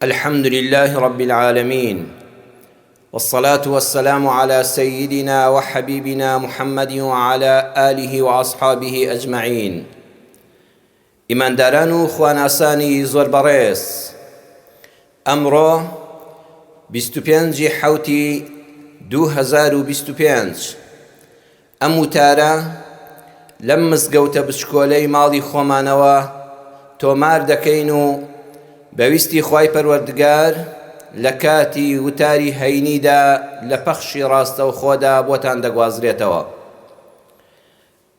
الحمد لله رب العالمين، والصلاة والسلام على سيدنا وحبيبنا محمد وعلى آله وأصحابه أجمعين. إمان داران خواناساني زور بريس، أمرو 25 حوتي 2025 ئەم وتارە لەم مزگەوتە بچکۆلەی ماڵی خۆمانەوە تۆمار دەکەین و بەویستی خوای پەروەردگار لە کاتی وتاری هەینیدا لە پەخشی ڕاستەوخۆدا بۆتان دەگوازرێتەوە.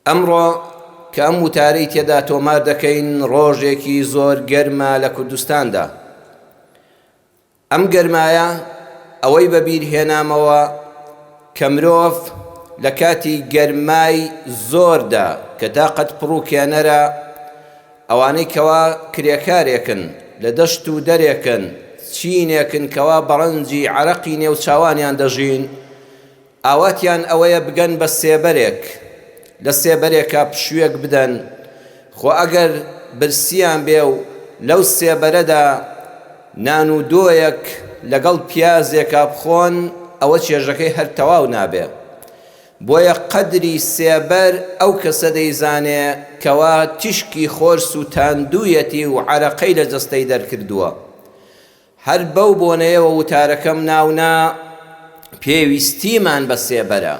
ئەمڕۆ کە ئەم وتارەی تێدا تۆمار دەکەین ڕۆژێکی زۆر گەرمە لە کوردستاندا. ئەم گەرمایە ئەوەی بەبیر هێنامەوە کە مرۆڤ لە کاتی گەرمای زۆردا کە تاقەت پڕووکێنەرە، ئەوانەی کەوا کرێکارێکن لە دەشت و دەرێکن چینێکن کەوا بەڕەنجی عەرەقی نێو چاوانیان دەژین، ئاواتیان ئەوەیە بگەن بە سێبەرێک، لە سێبەرێکا پشوێک بدەن، خۆ ئەگەر برسیان بێ و لەو سێبەرەدا نان و دۆیەک لەگەڵ پیازێکا بخۆن، ئەوە چێژەکەی هەر تەواو نابێ. بۆیە قەدری سێبەر ئەو کەسە دەیزانێ کەوا تیشکی خۆرس و تاندوویەتی و عەرەقەی لە جەستەی دەرکردووە. هەر بەو بۆنەیەوە وتارەکەم ناونا پێویستیمان بە سێبەرە.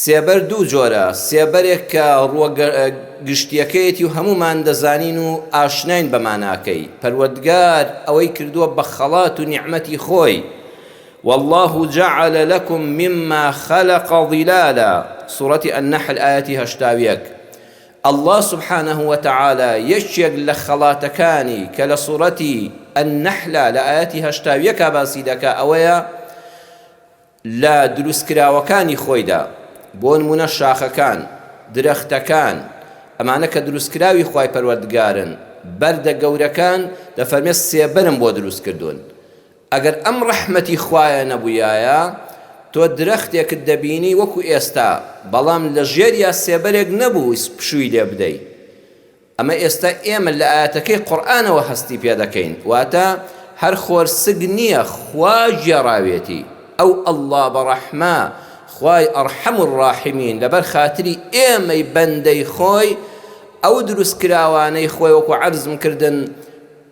سێبەر دوو جۆرە، سێبەرێک کە ڕووەگشتیەکەیەتی و هەمومان دەزانین و ئاشناین بەماناکەی. پەروەردگار ئەوەی کردووە بە خەڵات و نیعمەتی خۆی. والله جعل لكم مما خلق ظلالا، سورة النحل آياتي هشتاويك. الله سبحانه وتعالى يشيق لخلاتكاني كلا سورة النحل لآياتي هشتاويك باسيدك أويا لا دروس كراوكاني خويدا بون من الشاخكان درختكان أمانك دروس كراوي خواي پروردگارن برد قوركان دفرمي السيبرن بو دروس كردون. ئەگەر ئەم ڕەحمەتی خوایە نەبوویایە تۆ درەختێکت دەبینی وەکو ئێستا، بەڵام لە ژێریا سێبەرێک نەبوو پشووی لێ بدەی. ئەمە ئێستا ئێمە لە ئاەتەکەی قورئانەوە هەستی پێ دەکەین، واتە هەر خۆرسگ نییە خوا گێڕاوێتی. ئەو ئەڵڵا بەڕەحمە خوای ئەرحەم الراحمین لەبەر خاتری ئێمەی بەندەی خۆی ئەو دروستکراوانەی خۆی وەکو عەرزم کردن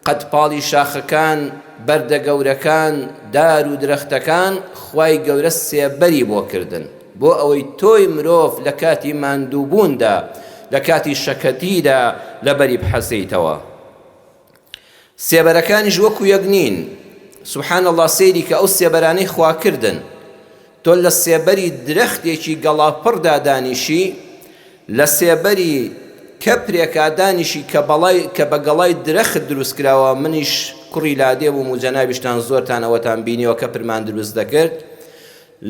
قەتپاڵی شاخەکان، بەردە گەورەکان، دار و درەختەکان خوای گەورە سێبەری بۆ کردن بۆ ئەوەی تۆی مرۆڤ لە کاتی ماندووبووندا لە کاتی شەکەتیدا لەبەری بحەسەیتەوە. سێبەرەکانیش وەکو یەک نین. سوبحان الله، سەیری کە ئەو سێبەرانەی خوا کردن. تۆ لە سێبەری درەختێکی گەڵاپڕدا دانیشی، لە سێبەری کەپرێکا دانیشی کە بە گەڵای درەخت دروست کراوە. منیش کوڕی لادێ بووم و جەنابیشتان زۆرتان ئەوەتان بینیەوە کە پرمان دروست دەکرد.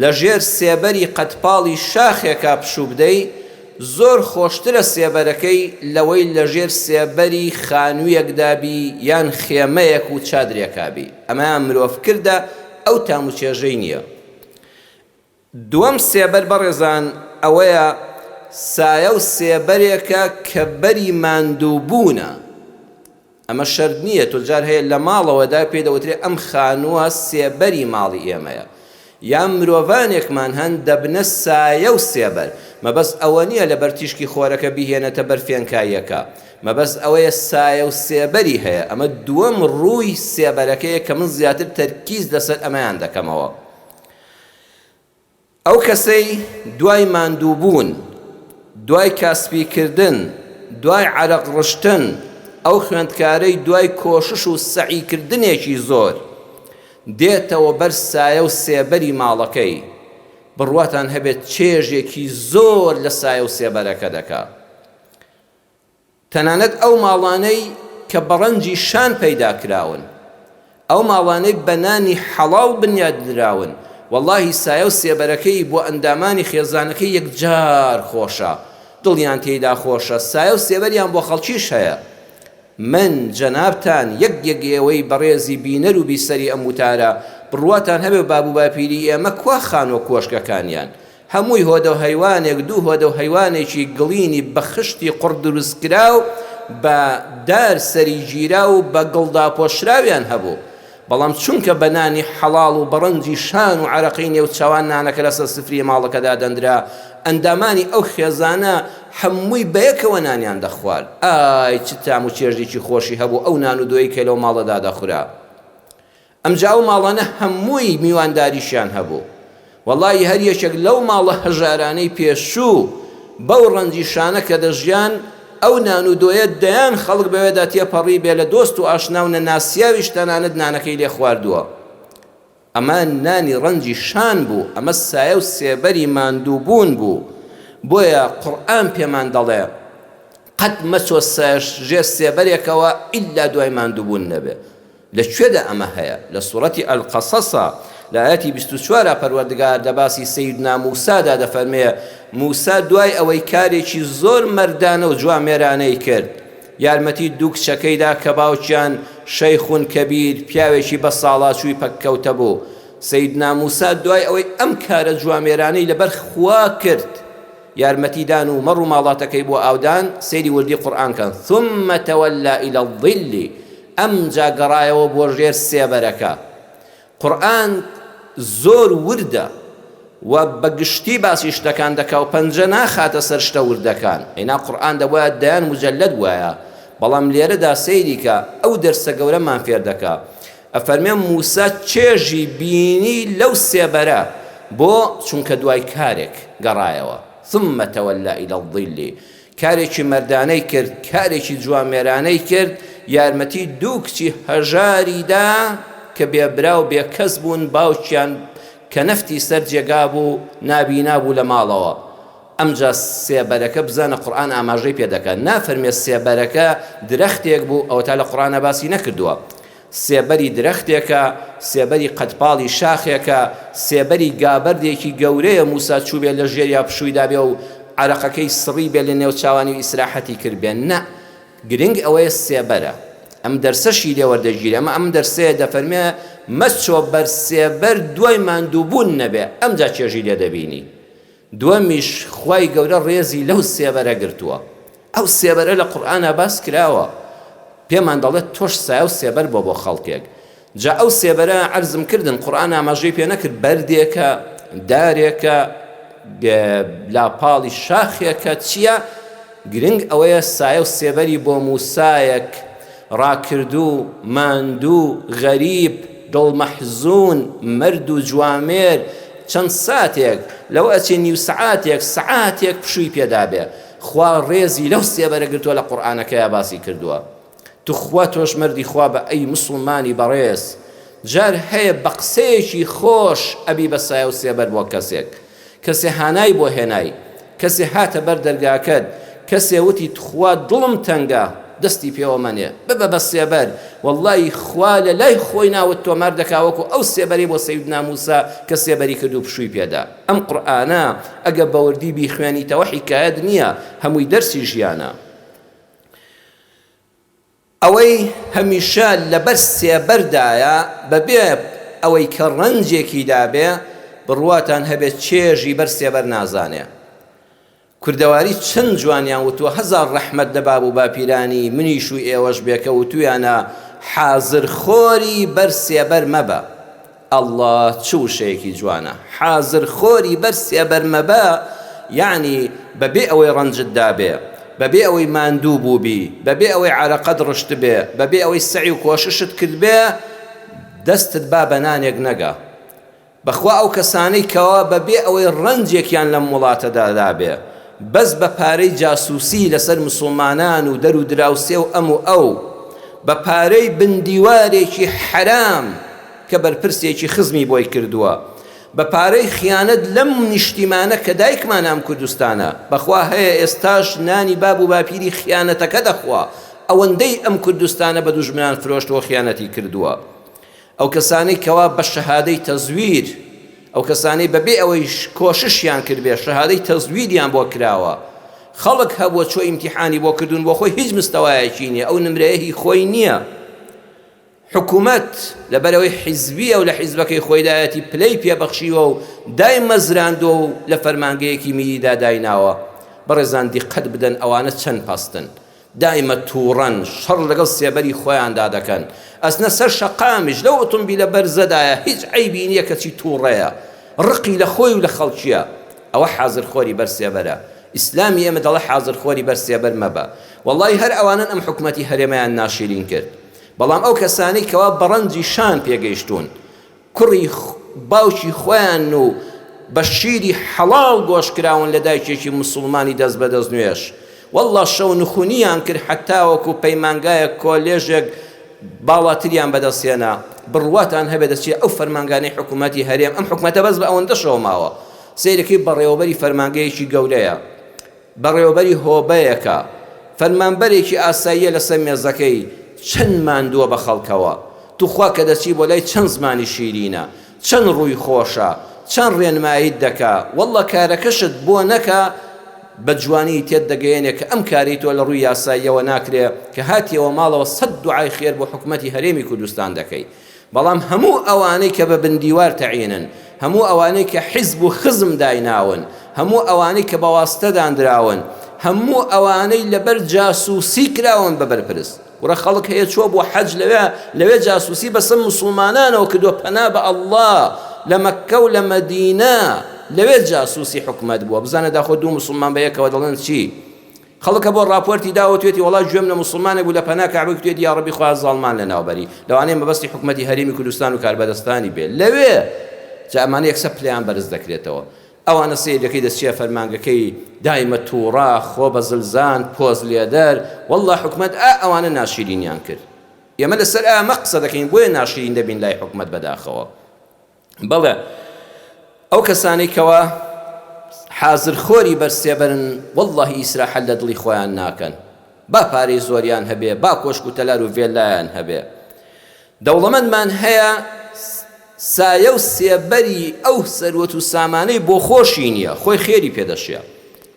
لە ژێر سێبەری قەتپاڵی شاخێکا پشوو بدەی، زۆر خۆشترە سێبەرەکەی لەوەی لە ژێر سێبەری خانوویەکدابی یان خێمەیەک و چادرێکابی. ئەمەیان مرۆڤ کردە، ئەو تام و چێژەی نییە. دووەم سێبەر بەڕێزان ئەوەیە سایە و سێبەرێکە کە بەری ماندووبوونە. ئەمە شەرت نییە، تۆجار هەیە لە ماڵەوەدا پێدەوترێ ئەم خانووە سێبەری ماڵی ئێمەیە، یان مرۆڤانێکمان هەن دەبنە سایە و سێبەر. مەبەست ئەوە نییە لە بەرتیشکی خۆرەکە بیهێنێتە بەرفێنکاییەکە، مەبەست ئەوەیە سایە و سێبەری هەیە. ئەمە دووەم ڕووی سێبەرەکەیە کە من زیاتر تەرکیز لەسەر ئەمەیان دەکەمەوە. ئەو کەسەی دوای ماندووبوون، دوای کاسبیکردن، دوای عەرەق ڕشتن، ئەو خوێندکارەی دوای کۆشش و سەعیکردنێکی زۆر دێتەوە بەر سایە و سێبەری ماڵەکەی، بڕواتان هەبێت چێژێکی زۆر لە سایە و سێبەرەکە دەکا. تەنانەت ئەو ماڵانەی کە بەڕەنجی شان پەیدا کراون، ئەو ماڵانەی بە نانی حەڵاڵ بنیادراون، وەڵڵاهی سایە و سێبەرەکەی بۆ ئەندامانی خێزانەکەی یەکجار خۆشە، دڵیان تێیدا خۆشە، سایە و سێبەریان بۆ خەڵکیش هەیە. من جەنابتان یەک ئێوەی بەڕێزی بینەر و بیسەری ئەم وتارە بڕواتان هەبێ باب و باپیری ئێمە کوا خانۆ کۆشکەکانیان هەمووی هۆدە و هەیوانێک دوو هۆدە و هەیوانێکی گڵینی بە خشتی قڕ دروست کراو بە دار سەری گیرا و بە گڵدا پۆشراویان هەبوو. بەڵام چونکە بەنانی حەڵاڵ و بەڕەنجی شان و عەرەقی نێوچەوان نانەکە لەسەر سفری ماڵەکەدا دەندرا، ئەندامانی ئەو خێزانە هەمووی بەیەکەوە نانیان دەخوارد. ئای چ تام و چێژێکی خۆشی هەبوو ئەو نان و دۆی کە لەو ماڵەدا دەخورا. ئەمجا ئەو ماڵانە هەمووی میوانداریشیان هەبوو. وەڵی هەر یەکێک لەو ماڵە هەژارانەی پێشوو بەو ڕەنجی شانە کە دەژیان ئەو نان و دۆیە دەیان خەڵک بەوێدا تێپەڕی بێ لە دۆست و ئاشنا و نەناسیاویش تەنانەت نانەکەی لێ خواردووە. ئەمە نانی ڕەنجی شان بوو، ئەمە سایە و سێبەری ماندووبوون بوو. بۆیە قورئان پێمان دەڵێ قەت مەچۆ ژێر سێبەرێکەوە ئیلا دوای ماندووبوون نەبێ. لەکوێدا ئەمە هەیە؟ لە سوورەتی ئەلقەسەسە لە ئاەتی 24 پەروەردگار دەباسی سەیدنا موسادا دەفەرمێ موسا دوای ئەوەی کارێکی زۆر مەردانە و جوامێرانەی کرد، یارمەتی دوو کچەکەیدا کە باوکیان شەیخون کەبیر پیاوێکی بە ساڵاچووی پەککەوتە بوو. سەیدنا موسا دوای ئەوەی ئەم کارە جوامێرانەی لەبەر خوا کرد، یارمەتیدان و مەڕ و ماڵاتەکەی بۆ ئاودان، سەیری وردی قورئان کەن ثم تولى إلى الظل، ئەمجا گەڕایەوە بۆ ژێر سێبەرەکە. قورئان زۆر وردە و بەگشتی باسی شتەکان دەکا و پەنجە ناخاتە سەر شتە وردەکان. ئێنا قورئان دەبوایە دەیان مجەلەد وایە، بەڵام لێرەدا سەیری کە ئەو دەرسە گەورەمان فێر دەکا. ئەفەرمێ موسا چێژی بینی لەو سێبەرە بۆ چونکە دوای کارێک گەڕایەوە. ثم تولى إلى الظل، کارێکی مەردانەی کرد، کارێکی جوامێرانەی کرد، یارمەتی دوو کچی هەژاریدا کە بێبرا و بێکەس بوون، باوکیان کە نەفتی سەر جێگا بوو نابینا بوو لە ماڵەوە. ئەمجا سێبەرەکە بزانە قورئان ئاماژەی پێ دەکات، نافەرمێ سێبەرەکە درەختێک بوو، ئەوە تا لە قورئانە باسی نەکردووە. سێبەری درەختێکە، سێبەری قەتپاڵی شاخێکە، سێبەری گابەردێکی گەورەیە موسا چوو بێ لە ژێریا پشوویدا بێ و عەرەقەکەی سڕی بێ لە نێو چاوانی و ئیسراحەتی کرد بێ. نە، گرنگ ئەوەیە سێبەرە. ئەم دەرسەشی لێ وەردەگیرێ. ئەمە ئەم دەرسەیە دەفەرمێ مەچۆ بەر سێبەر دوای ماندووبوون نەبێ، ئەمجا چێژی لێ دەبینی. دووەمیش خوای گەورە ڕێزی لەو سێبەرە گرتووە. ئەو سێبەرە لە قورئانە باس کراوە، پێمان دەڵێت تۆش سایە و سێبەر بۆ خەڵکێک. جا ئەو سێبەرە عەرزم کردن قورئان ئاماژەی پێ نەکرد بەردێکە، دارێکە، لاپاڵی شاخێکە، چییە؟ گرنگ ئەوەیە سایە و سێبەری بۆ موسایەک ڕاکردوو، ماندوو، غەریب، دڵمەحزوون، مەرد و جوامێر چەند ساتێک لەو ئەچێ نیو سەعاتێک سەعاتێک پشووی پێدا بێ. خوا ڕێزی لەو سێبەرە گرتووە لە قورئانەکەیە باسی کردووە. تو خوا تۆش مردی خوا بە ئەی مسڵمانی بەڕێز، جار هەیە بە قسەیەکی خۆش ئەبی بە سایە و سێبەر بۆ کەسێک، کەسێ هانای بۆ هێنای، کەسێ هاتە بەر دەرگاکەت، کەسێ وتی تخوا دڵم تەنگە دەستی پێوە منێ ببە بە سێبەر، وەڵڵی خوا لە لای خۆی ناوت تۆ مەردەکا وەکو ئەو سێبەری بۆ سەیدنا موسا کە سێبەری کرد و پشووی پێدا. ئەم قورئانە ئەگە بەوردی بیخوێنیتەوە حیکایەت نییە، هەمووی دەرسی ژیانە. ئەوەی هەمیشە لەبەر سێبەردایە بەبێ ئەوەی کە ڕەنجێکی دابێ بڕواتان هەبێت چێژی بەر سێبەر نازانێ. کوردەواری چەند جوانیان وتووە هەزار ڕەحمەت لە باب و باپیرانی منیش و ئێوەش بێکە وتویانە حازر خۆری بەر سێبەر مەبە. ئەڵڵا چ وشەیەکی جوانە، حازر خۆری بەر سێبەر مەبە، یعنی بەبێ ئەوەی ڕەنجت دابێ، بەبێ ئەوەی ماندوو بووبی، بەبێ ئەوەی عەرەقەت ڕشت بێ، بەبێ ئەوەی سەعی و کۆششت کرد بێ، دەستت با بەنانێک نەگا. بەخوا ئەو کەسانەی کەوا بەبێ ئەوەی ڕەنجێکیان لەم وڵاتەدا دابێ بەس بە پارەی جاسووسی لەسەر مسڵمانان و دەر و دراوسێ و ئەم و ئەو، بە پارەی بندیوارێکی حرام کە بەرپرسێکی خزمی بۆی کردووە، بە پارەی خیانەت لەم نیشتیمانە کە دایکمان ئەم کوردستانە بەخوا هەیە ئێستاش نانی باب و باپیری خیانەتەکە دەخوا، ئەوەندەی ئەم کوردستانە بە دوژمنان فرۆشتەوە خیانەتی کردووە. ئەو کەسانەی کەوا بە شەهادەی تەزویر، ئەو کەسانەی بەبێ ئەوەی کۆششیان کرد بێ شەهادەی تەزویریان بۆ کراوە، خەڵک هەبووە چۆ ئیمتیحانی بۆ کردوون بۆ خۆی هیچ مستەوایەکی نییە، ئەو نمرەیەهی خۆی نییە. حکوومەت لەبەرەوەی حیزبیە و لە حیزبەکەی خۆیدایەتی پلەی پێبەخشیوە و دای مەزراندووە و لە فەرمانگەیەکی میریدا دایناوە. بەڕێزان دیقەت بدەن ئەوانە چەند پەستن. دائمە تووڕەن شەڕ لەگەڵ سێبەری خۆیاندا دەکەن ئەسنە سەر شەقامیش لەو ئۆتۆمبیلە بەرزەدایە هیچ عەیبی نییە کەچی تووڕەیە ڕقی لە خۆی و لە خەڵکیە ئەوە حازرخۆری بەر سێبەرە ئیسلامی ئێمە دەڵێ حازرخۆری بەر سێبەر مەبە وەڵڵی هەر ئەوانن ئەم حکومەتی هەرێمەیان ناشرین کرد بەڵام ئەو کەسانەی کەوا بەڕەنجی شان پێگەیشتون کوڕی باوکی خۆیان و بە شیری حەڵاڵ گۆشکراون لە دایکێکی مسلمانی دەست بەدەست نوێش والله شەو نخونیان کرد حتا وەکو پەیمانگایە کۆلێژێک باڵاتریان بەدەستێنا بڕواتان هەبێ دەچێت ئەو فەرمانگانەی حکوومەتی هەرێم ئەم حکوومەتە بەس بە ئەوەندەشەوە ماوە سیرەکەی بەڕێوەبەری فەرمانگەیەکی گەورەیە بەڕێوەبەری هۆبەیەکە فەرمانبەرێکی ئاساییە لەسەر مێزەکەی چەند ماندووە بە خەڵکەوە توخوا کە دەچی بۆ لای چەند زمانی شیرینە چەند ڕووی خۆشە چەند ڕێنماییت دەکا والله کارەکەشت بۆ نەکە بە جوانی تێت دەگەیەنێ کە ئەم کاری تۆ لە ڕووی یاساییەوە ناکرێ کە هاتیەوە ماڵەوە سەد دوعای خێر بۆ حکومەتی هەرێمی کوردستان دەکەی بەڵام هەموو ئەوانەی کە بە بندیوار تەعینن هەموو ئەوانەی کە حیزب و خزم دایناون هەموو ئەوانەی کە بەواستە دانراون هەموو ئەوانەی لەبەر جاسووسی کراون بە بەرپرس وڕە خەڵک هەیە چوە بۆ حەج لەوێ جاسووسی بەسەر مسلمانانەوە کردووە پەنا بە ئەڵڵا لە مەککە و لە مەدینە لەوێ جاسووسی حکومەت بووە بزانە داخۆ دوو مسلمان بە یەکەوە دەڵێن چی خەڵکە بۆ راپۆرتی داوە توێتی وڵات گوێم لە مسلمانێک بوو لە پەنا کەعبەی توێتی یا ڕەبی خوا زاڵمان لە ناوبەری لەوانەیە مەبەستی حکومەتی هەرێمی کوردستان و کاربەدەستانی بێت لەوێ جا ئەمانە یەکسە پلیان بەرز دەکرێتەوە ئەوانە سیرەکەی دەچیە فەرمانگەکەی دایمە تووڕا خۆ بە زلزان پۆز لێدەر والله حکومەت ئەوانە ناشرینیان کرد ئێمە لەسەر مەقسە دەکەین بۆیە ناشرین دەبین لای حکومەت بەداخەوە بەڵێ ئەو کەسانەی کەوا حازرخۆری بەرسێبەرن واللهی ئیسراحەت لە دڵی خۆیان ناکەن با پارەی زۆریان هەبێ با کۆشک و تەلار و ڤێلایان هەبێ دەوڵەمەندمان هەیە سایە و سێبەری ئەو سەروەت و سامانەی بۆ خۆشی نییە خۆی خێری پێدەشێ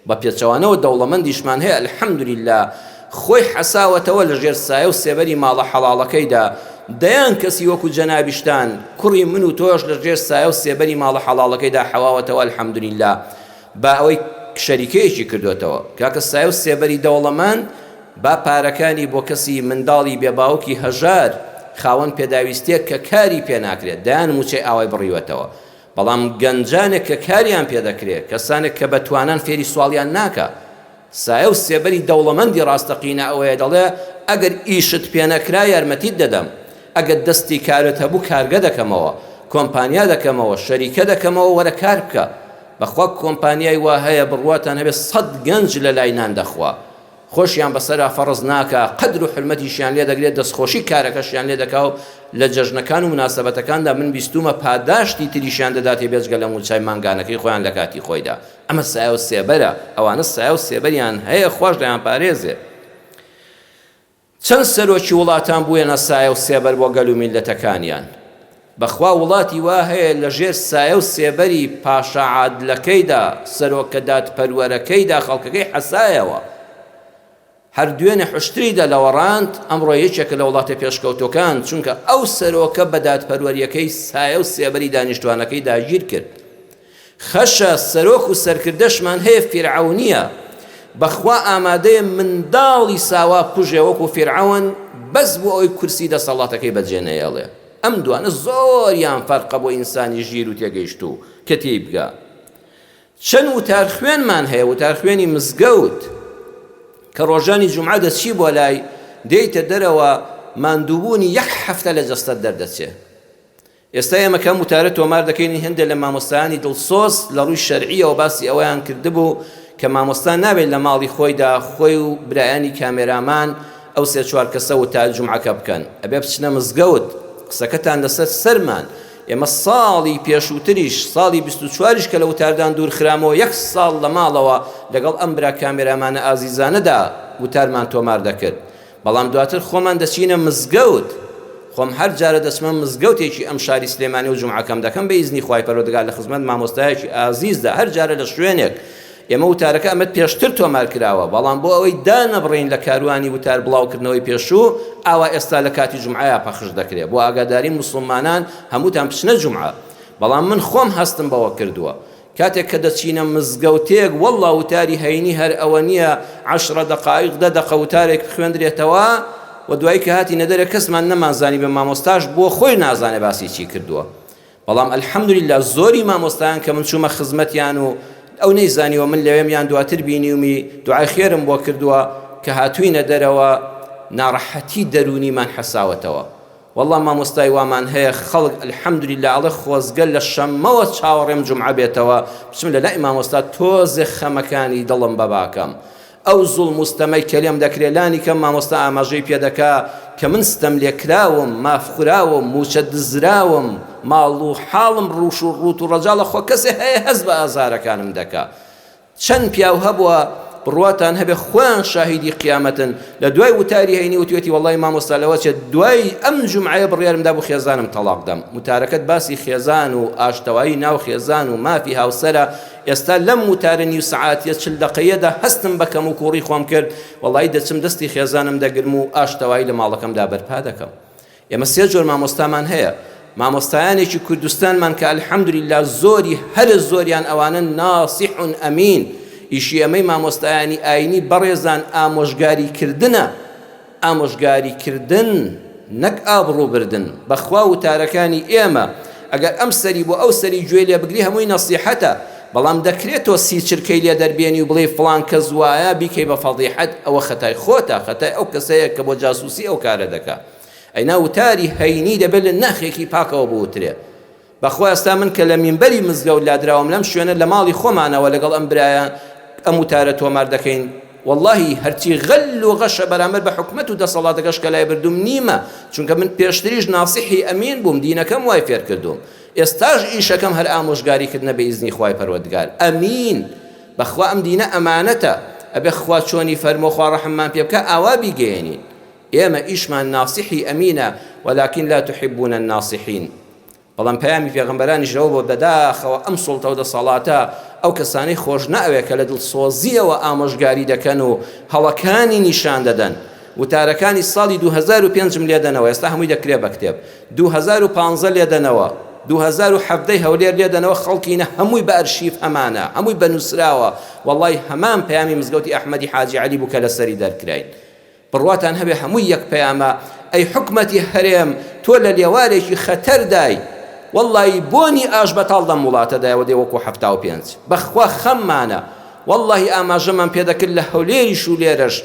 بە پێچەوانەوە دەوڵەمەندیشمان هەیە الحەمدولله خۆی حەساوەتەوە لە ژێر سایە و سێبەری ماڵە حەڵاڵەکەیدا دەیان کەسی وەکو جەنابیشتان کوڕی من و تۆش لە ژێر سایە و سێبەری ماڵە حەڵاڵەکەیدا حەواوەتەوە الحەمدولله با ئەوەی شەریکەیەکی کردوێتەوە کاکە سایە و سێبەری دەوڵەمەند با پارەکانی بۆ کەسی منداڵی بێباوکی هەژار خاوەن پێداویستێک کە کاری پێ ناکرێت دایان موچەی ئاوای بڕیوەتەوە بەڵام گەنجانێک کە کاریان پێدەکرێت کەسانێک کە بەتوانان فێری سواڵیان ناکە سایە و سێبەری دەوڵەمەندی ڕاستەقینە ئەوەیە دەڵێ ئەگەر ئیشت پێ نەکرا یارمەتیت دەدەم ئەگەر دەستی کارت هەبوو کارگە دەکەمەوە کۆمپانیا دەکەمەوە شەریکە دەکەمەوە وەرە کار بکە بەخوا کۆمپانیای وا هەیە بڕواتان هەبێت 100 گەنج لە لای نان دەخوا خۆشیان بەسەرا فەرز ناکە قەدر و حرمەتیشیان لێ دەگرێت دەستخۆشی کارەکەشیان لێ دەکا و لە جەژنەکان و مناسەبەتەکاندا من بیستومە پاداشتی تریشیان دەداتێ بێجگە لە موچای مانگانەکەی خۆیان لە کاتی خۆیدا ئەمە سایە و سێبەرە ئەوانە سایە و سێبەریان هەیە خۆش دەیان پارێزێ چەند سەرۆکی وڵاتان بووێنە سایە و سێبەر بۆ گەل و میلەتەکانیان بەخوا وڵاتی وا هەیە لە ژێر سایە و سێبەری پاشا عادلەکەیدا سەرۆکە دادپەروەرەکەیدا خەڵکەکەی حەسایەوە هەر دوێنێ حشتریدا لە وەڕاند ئەمڕۆ یەکێکە لە وڵاتە پێشکەوتەکان چونکە ئەو سەرۆکە بە دادپەروەریەکەی سایە و سێبەری دانیشتوانەکەی داگیر کرد خەشە سەرۆک و سەرکردەشمان هەیە فیرعەونیە بەخوا ئامادەیە منداڵی ساوا پوژێ وەکو فیرعەون بەس بۆ ئەوەی کورسی دەسەڵاتەکەی بەجێنەیەڵێ ئەم دوانە زۆریان فەرقە بۆ ئینسانی ژیر و تێگەیشت و کە تێی بگا چەند وتار خوێنمان هەیە وتار خوێنی مزگەوت کە ڕۆژانی جومعە دەچی بۆ لای دێیتە دەرەوە ماندووبوونی یەک هەفتە لە جەستەت دەردەچێ ئێستا ئێمە کەم وتارە تۆمار دەکەین هەندێک لە مامۆستایانی دڵسۆز لە ڕووی شەرعیەوە باسی ئەوەیان کردبوو کە مامۆستا نابێت لە ماڵی خۆیدا خۆی و برایانی کامێرامان ئەو سێ چوار کەسە وتار جومعەکە بکەن ئەبێ بچنە مزگەوت قسەکەتان لەسەر سەرمان ئێمە ساڵی پێشووتریش ساڵی 24ش کە لە وتاردان دوور خرامەوە 1 ساڵ لە ماڵەوە لەگەڵ ئەم برا کامێرامانە ئازیزانەدا وتارمان تۆمار دەکرد بەڵام دواتر خۆمان دەچینە مزگەوت خۆم هەر جارە دەچمە مزگەوتێکی ئەم شاری سلێمانی و جومعەکەم دەکەم بە ئیزنی خوای پەروەردگار لە خزمەت مامۆستایەکی ئازیزدا هەر جارە لە شوێنێک ئێمە وتارەکە ئەمەد پێشتر تۆمار کراوە بەڵام بۆ ئەوەی دانەبڕین لە کاروانی وتار بڵاوکردنەوەی پێشوو ئاوا ئێستا لە کاتی جومعەیە پەخش دەکرێت بۆ ئاگاداری موسڵمانان هەمووتان بچنە جومعە بەڵام من خۆم هەستم بەوە کردووە کاتێک کە دەچینە مزگەوتێک وەڵڵا وتاری هەینی هەر ئەوە نییە 10 دقائق 10 دقە وتارێک خوێندرێتەوە و دوای کە هاتینە دەرێ کەسمان نەمانزانی بە مامۆستاش بۆ خۆی نازانێ باسی چی کردووە. بەڵام ئەلحەمدولیلا زۆری مامۆستایان کە من چوومە خزمەتیان و ئەو نەیزانیوە من لەوێمیان دواتر بینیومی دوعای خێرم بۆ کردووە کە هاتووینە دەرەوە ناڕەحەتی دەرونیمان حەساوەتەوە. والله مامۆستای وامان هەیە خەڵک ئەلحەمدولیلا ئەڵێ خۆزگە لە شەممەوە چاوەڕێم جومعە بێتەوە بچم لە لای مامۆستا تۆزێ خەمەکانی دڵم بەباکەم. ئەو زوڵم و ستەمەی کە لێم دەکرێلانی کەم مامۆستا ئاماژەی پێ دەکا کە من ستەم لێکراوم مافخراوم موچە دزراوم ماڵ و حاڵم ڕوش و ڕوت و ڕەجاڵە خۆ کەسێ هەیە هەز بە ئازارەکانم دەکا. چەند پیاو هەبووە بڕواتان هەبێ خۆیان شاهیدی قیامەتن لە دوای وتاری هەینی وتوێتی وەڵڵی مامۆستا لەوە چێت دوای ئەم جومعەیە بڕیارمدا بۆ خێزانم تەڵاق دەم. وتارەکەت باسی خێزان و ئاشتەوایی ناو خێزان و مافی هاوسەرە. ئێستا لەم وتارە نیو سەعاتیە 40 دقەیەدا هەستم بەکەم و کوڕی خۆم کرد وەڵڵی دەچم دەستی خێزانم دەگرم و ئاشتەوایی لە ماڵەکەمدا بەرپا دەکەم. ئێمە سێ جۆر مامۆستامان هەیە. مامۆستایانێکی کوردستانمان کە ئەلحەمدولیلا زۆری هەر زۆریان ئەوانە ناسیح ئەمین. ئیشی ئەمەی مامۆستایانی ئاینی بەڕێزان ئامۆژگاریکردنە، ئامۆژگاریکردن نەک ئابڕووبردن. بەخوا وتارەکانی ئێمە ئەگەر ئەم سەری بۆ ئەو سەری گوێ لێ بگری هەمووی نەسیحەتە، بەڵام دەکرێتەوە سی چرکەی لێ دەربێنی و بڵێ فڵان کەس وایە بیکەی بە فەضیحەت، ئەوە خەتای خۆتە، خەتای ئەو کەسەیە کە بۆ جاسووسی ئەو کارە دەکا. ئەینا وتاری هەینی دەبێت لە ناخێکی پاکەوە بوترێ. بەخوا ئێستا من کە لە مینبەری مزگەوت لادراوم لەم شوێنە لە ماڵی خۆمانەوە لەگەڵ ئەم برایە ئەم وتارە تۆمار دەکەین واللهی هەرچی غەل و غەشە بەرامبەر بە حکومەت و دەسەڵاتەکەش کە لای بردوم نیمە، چونکە من پێشتریش ناسیحی ئەمین بووم، دینەکەم وای فێر کردوم، ئێستاش ئیشەکەم هەر ئامۆژگاریکردنە بە ئیزنی خوای پەروەردگار. ئەمین بەخوا ئەم دینە ئەمانەتە، ئەبێ خوا چۆنی فەرمۆ خوا ڕەحممان پێ بکە ئاوا بیگەێنین. ئێمە ئیشمان ناسیحی ئەمینە ولكن لا تحبون الناصحين. بەڵام پەیامی پێغەمبەرانیش لەوە بۆ بەداخەوە ئەم سوڵتە و دەسەڵاتە ئەو کەسانەی خۆش ناوێ کە لە دڵسۆزیەوە ئامۆژگاری دەکەن و هەڵەکانی نیشان دەدەن. وتارەکانی ساڵی 2005 لێدەنەوە، ئێستا هەمووی دەکرێ بە کتێب، 2015 لێدەنەوە، 2017 هەولێر لێدەنەوە، خەڵکینە هەمووی بە ئەرشیف ئەمانە، هەمووی بە نووسراوە. وەڵڵی هەمان پەیامی مزگەوتی ئەحمەدی حاجی عەلی بوو کە لەسەری دەرکراین. بڕواتان هەبێ هەمووی یەک پەیامە، ئەی حکومەتی هەرێم تۆ لە لێوارێکی خەتەردای، والله بۆنی ئاش بەتاڵ دەم وڵاتەدایەوە دێ وەکو 75. بەخوا خەممانە، والله ئاماژەمان پێ دەکرد لە هەولێریش و لێرەش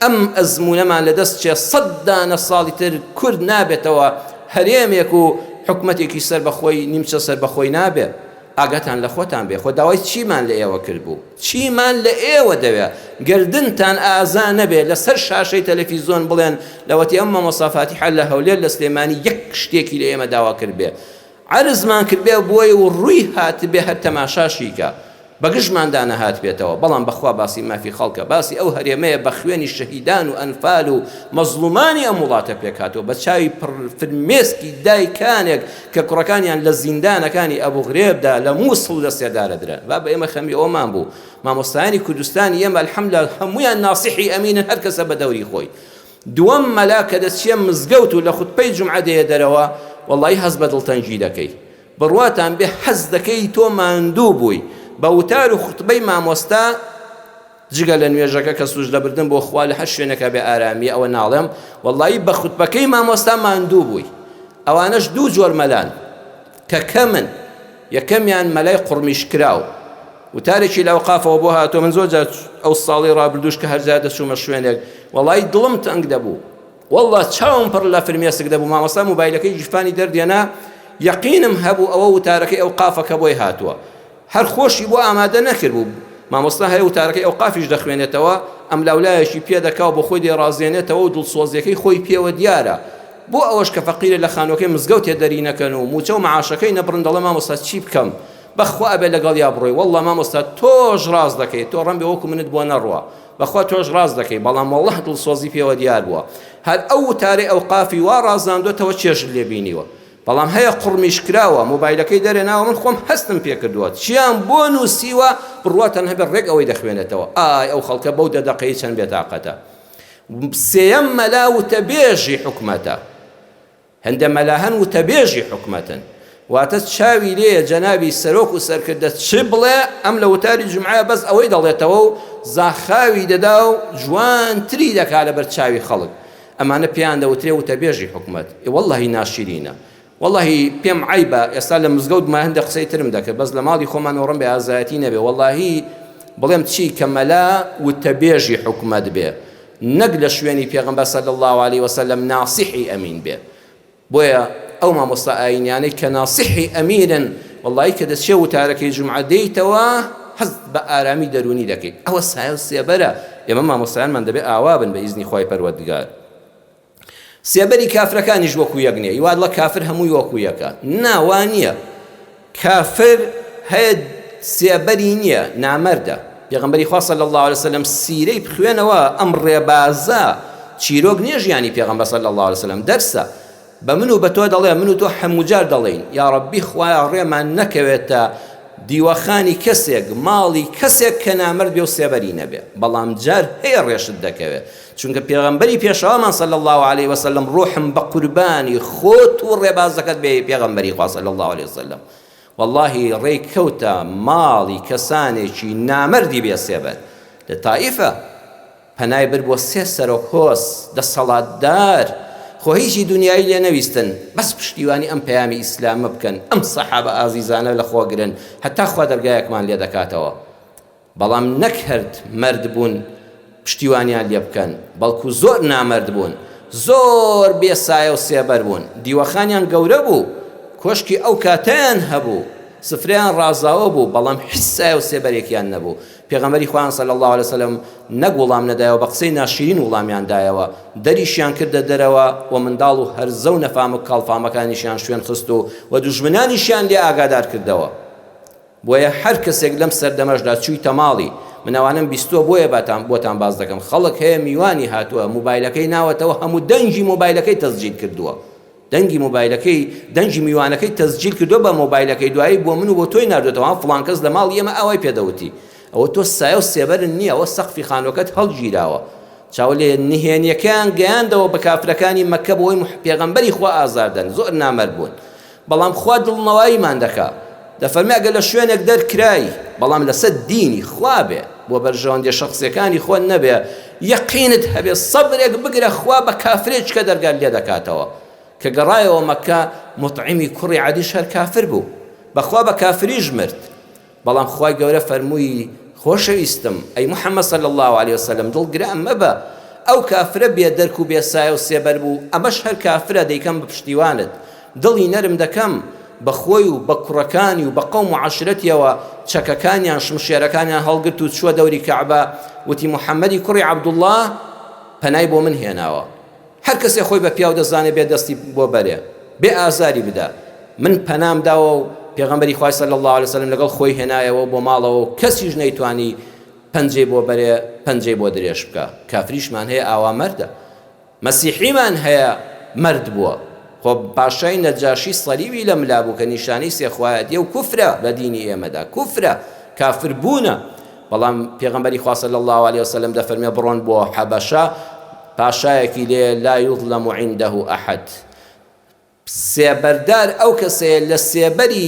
ئەم ئەزمونەمان لەدەست چێ 100 دانە ساڵی تر کورد نابێتەوە هەرێمێک و حکومەتێکی سەر بەخۆی نیمچە سەر بەخۆی نابێت. ئاگاتان لە خۆتان بێ، خۆ داوای چیمان لە ئێوە کرد بوو؟ چیمان لە ئێوە دەوێت؟ گردنتان ئازا نەبێ لەسەر شاشەی تەلەڤیزۆن بڵێن لەوەتی ئەم مامۆسافاتی حەل لە هەولێر لە سلێمانی یەک شتێکی لە ئێمە داوا کرد بێ، عرزمان کرد بێ بۆی و ڕووی هات بێ هەر تەماشاشیکە بەگژماندا نەهات بێتەوە. بەڵام بەخوا باسی مافی خەڵکە، باسی ئەو هەرێمەیە بە خوێنی شەهیدان و ئەنفال و مەزلومانی ئەم وڵاتە پێکاتەوە، بە چاوی فرمێسکی دایکانێک کە کوڕەکانیان لە زیندانەکانی ئەبوو غرێبدا لە مووسڵ دەستێدارەدران. با بە ئێمە خەمی ئەومان بوو. مامۆستایانی کوردستانی ئێمە ئەلحەمدولیلا هەموویان ناسیحی ئەمینن، هەر کەسە بە دەوری خۆی. دووەم مەلا کە دەچێ مزگەوت و لە خوتبەی جومعە دێ دەرەوە، والله هەز بە دڵتەنجی دەکەی، بڕواتان بێ حەز دەکەی تۆ ماندوو بووی بە وتار و خوتبەی مامۆستا جگە لە نوێژەکە کە سوژ دەبردن بۆ خوا لە هەر شوێنەکە بێ ئارامی. ئەوە ناڵێم، والله بە خوتبەکەی مامۆستا ماندوو بووی. ئەوانەش دوو جۆر مەلان کە کەمن. یەکەمیان مەلای قوڕمیشکراو، وتارێکی لە ئەوقافەوە بۆ هاتۆ. من زۆر جار ئەو ساڵی ڕابردووش کە هەرجار دەچوومە شوێنێک والله دڵم تەنگ دەبوو، والله چاوم پڕ لە فرمێسک دەبوو. مامۆستا موبایلەکەی جیفانی دەردێنا، یەقینم هەبوو ئەوە وتارەکەی ئەوقافەکە بۆی هاتووە، هەر خۆشی بۆ ئامادە نەکرد بوو. مامۆستا هەیە وتارەکەی ئەوقافیش دەخوێنێتەوە، ئەم لاولایەکی پێ دەکاو بۆ خۆی دێڕازێنێتەوە و دڵسۆزیەکەی خۆی پێوە دیارە. بۆ ئەوەش کە فەقیرە لە خانووەکەی مزگەوت تێدەری نەکەن و موچە و مەعاشەکەی نەبڕن، دەڵێ مامۆستا چی بکەم؟ بەخوا ئەبێ لەگەڵ یا بڕۆی. والله مامۆستا تۆش ڕاز دەکەی، تۆ ڕەن بێ وەکو منت بۆ نەڕوە، بەخوا تۆش ڕاز دەکەی، بەڵام والله دڵسۆزی پێوە دیار بووە. هەر ئەو وتارەی ئەوقافی وا ڕازاندوێتەوە چێژت لێ بینیوە. بەڵام هەیە قوڕمیش کراوە، موبایلەکەی دەرێناوە، من خۆم هەستم پێ کردووە چیان بۆ نووسیوە، بڕواتەن هەبێت ڕێک ئەوەی دەخوێنێتەوە. ئای ئەو خەڵکە بەو دەدەقەی چەند بێتاقەتە. سێیەم مەلا وتەبێژی حکومەتە، هەندە مەلا هەن وتەبێژی حکومەتن. واتە چاوی لێ جەنابی سەرۆک و سەرکردە چ بڵێ ئەم لە وتاری جومعە بەس ئەوەی دەڵێتەوە و زاخاوی دەدا و جوانتری دەکا لەبەر چاوی خەڵک. ئەمانە پێیان دەوترێ وتەبێژی حکومەت. وەڵڵاهی ناشرینە، وەڵڵاهی پێم عیبە ئێستا لە مزگەوتمان هەندێک قسەی ترم دەکرد، بەس لە ماڵی خۆمان وەڕم بێ ئازایەتی نەبێ. وەڵڵاهی بڵێم چی کە مەلا وتەبێژی حکومەت بێ، نەک لە شوێنی پێغەمبەر صلی الله علیه وسلم ناصحی ئەمین بێ. بۆیە ئەو مامۆستا ئاینیانەی کە ناصحی ئەمیرن، وەڵڵاهی کە دەچێ وتارەکەی جومعە دەیتەوە حەز بە ئارامی دەرونی دەکەیت. ئەوە سایە و سێبەرە. ئێمە مامۆستایانمان دەبێ ئاوا بن بە ئیزنی خۆی پەروەردگار. سێبەری کافرەکانیش وەکو یەک نییە. یواد لە کافر هەمووی وەکو یەکە. ناوان نییە. کافر هەیە سێبەری نییە، نامەردە. پێغەمبەری خوا صلی الله علیه وسلم سیرەی بخوێنەوە، ئەم ڕێبازە چیرۆک نییە ژیانی پێغەمبەر صلی الله علیه وسلم، دەرسە. بە من و بە تۆ دەڵێ، من و تۆ هەموو جار دەڵێین یا ڕەبی خوایە ڕێمان نەکەوێتە دیوەخانی کەسێک، ماڵی کەسێک کە نامەرد بێ و سێبەری نەبێ. بەڵام جار هەیە ڕێشت دەکەوێت، چونکە پێغەمبەری پێشەوامان صلی الله علیه وسلم ڕۆحم بە قوربانی خۆت و ڕێبازەکەت بێ پێغەمبەری خوا صلی الله علیه وسلم. واللهی ڕێی کەوتە ماڵی کەسانێکی نامەردی بێ سێبەر. لە تائیفە پەنای برد بۆ سێ سەرۆک هۆس دەسەڵاتدار، خۆ هیچی دنیای لێ نەویستن، بەس پشتیوانی ئەم پەیامی ئیسلامە بکەن، ئەم سەحابە ئازیزانە لە خۆگرن، هەتا خوا دەرگایەکمان لێ دەکاتەوە. بەڵام نەکرد مرد بوون پشتیوانیان لێ بکەن، بەڵکو زۆر نامەرد بوون، زۆر بێسایە و سێبەر بوون، دیوەخانیان گەورە بوو، کۆشکی ئەو کاتیان هەبوو، سفرەیان ڕازاوە بوو، بەڵام هیچ سایە و سێبەرێکیان نەبوو. پێغەمبەری خوا صلی الله علیه وسلم نەک وەڵام نەدایەوە، بە قسەی ناشرین وەڵامیان دایەوە، دەریشیان کردە دەرەوە و منداڵ و هەرزە و نەفام و کاڵفامەکانیشیان شوێن خست و دوژمنانیشیان لێ ئاگادار کردەوە. بۆیە هەر کەسێک لەم سەردەمەشدا چوویتە ماڵی، منەوانم بیستووە، بۆیە بۆتان باز دەکەم، خەڵک هەیە میوانی هاتووە، موبایلەکەی ناوەتەوە، هەموو دەنگی موبایلەکەی تەسجیل کردووە، دەنگی موبایلەکەی، دەنگی میوانەکەی تەسجیل کردووە بە موبایلەکەی، دوایی بۆ من و بۆ تۆی ناردێتەوە، فڵان کەس لە ماڵ ئێمە ئەوەی پێدەوتی. ئەوە تۆ سایە و سێبەرن نییە، ئەوە سەقفی خانووەکەت هەڵگیراوە. چاو لێ نهێنیەکەیان گەیاندەوە بە کافرەکانی مەکە بۆی پێغەمبەری خوا ئازاردەن، زۆر نامەرد بوون. بەڵام خوا دڵنەواییمان دەکا، دەفەرمێ ئەگەر لە شوێنێک دەرکرای، بەڵام لەسەر دینی خوا بێ، بۆ بەرژەوەندێ شەخسیەکانی خۆت نەبێ، یەقینت هەبێ، سەبرێک بگرە، خوا بە کافرێک کە دەرگال لێ دەکاتەوە. کە گەڕایەوە مەکە، مطعیمی کوڕی عەدیش هەر کافر بوو، بەخوا بە کافریش مرد. بەڵام خوای گەورە فەرمووی خۆشەویستم ئەی محەممەد صلی الله علیه وسلم، دڵگران مەبە، ئەو کافرە بێ دەرک و بێسایە و سێبەر بوو، ئەمەش هەر کافرە، دەیکەم بە پشتیوانت، دڵی نەرم دەکەم بە خۆی و بە کوڕەکانی و بە قەوم و عەشرەتیەوە، چەکەکانیان شمشێرەکانیان هەڵگرت و چووە دەوری کەعبە، وتی محەممەدی کوڕی عەبدوڵڵاه پەنای بۆ من هێناوە، هەر کەسێ خۆی بە پیاو دەزانێ بێ دەستی بۆ بەرێ، بێ ئازاری بدا، من پەنام داوە و پێغەمبەری خوای صلی الله علیه وسلم لەگەڵ خۆی هێنایەوە بۆ ماڵەوە، و کەسیش نەیتوانی پەنجەی بۆ بەرێ، پەنجەی بۆ درێژ بکە. کافریشمان هەیە ئاوا مەردە، مەسیحیمان هەیە مرد بووە، خۆ پاشای نەجاشی سەلیبی لە ملا بوو کە نیشانەی سێخوایەتیە و کوفرە لە دینی ئێمەدا، کوفرە، کافر بوونە. بەڵام پێغەمبەری خوا صلی الله علیه وسلم دەفەرمێ بڕۆن بۆ حەبەشە، پاشایەکی لێ لا یظلم عنده ئەحەد، سێبەردار ئەو کەسەیە لە سێبەری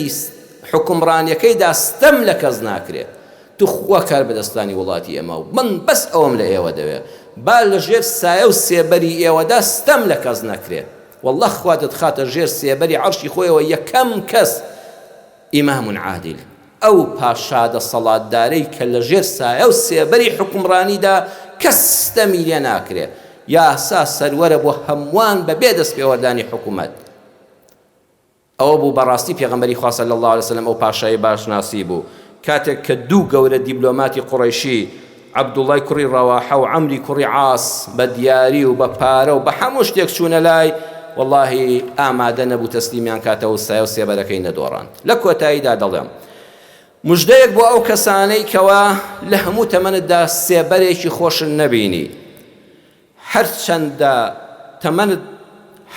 حکومڕانیەکەیدا ستەم لە کەس ناکرێت. تو خوا کار بەدەستانی وڵاتی ئێمە و من بەس ئەوم لە ئێوە دەوێت، با لە ژێر سایە و سێبەری ئێوەدا ستەم لە کەس نەکرێت. والله خوا دەتخاتە ژێر سێبەری عەرشی خۆیەوە یەکەم کەس ئیمام عادل، ئەو پاشا دەسەڵاتدارەی کە لە ژێر سایە و سێبەری حکومڕانیدا کەس ستەمی لێ ناکرێت، یاسا سەروەرە بۆ هەمووان بەبێ دەست پێوەردانی حکوومەت. ئەوە بوو بەڕاستی پێغەمبەری خوا صلی الله علیه وسلم ئەو پاشای باشناسی بوو. کاتێک کە دوو گەورە دیبلۆماتی قوڕەیشی، عەبدوڵڵای کوڕی ڕەواحە و عەمری کوڕی عاس، بە دیاری و بە پارە و بە هەموو شتێک چوونە لای، وەڵڵاهی ئامادە نەبوو تەسلیمیان کاتەوە، سایە و سێبەرەکەی نەدۆڕاند. لە کۆتاییدا دەڵێم موژدەیەک بۆ ئەو کەسانەی کەوا لە هەموو تەمەنتدا سێبەرێکی خۆشن نەبینی، هەرچەندە تەمەنت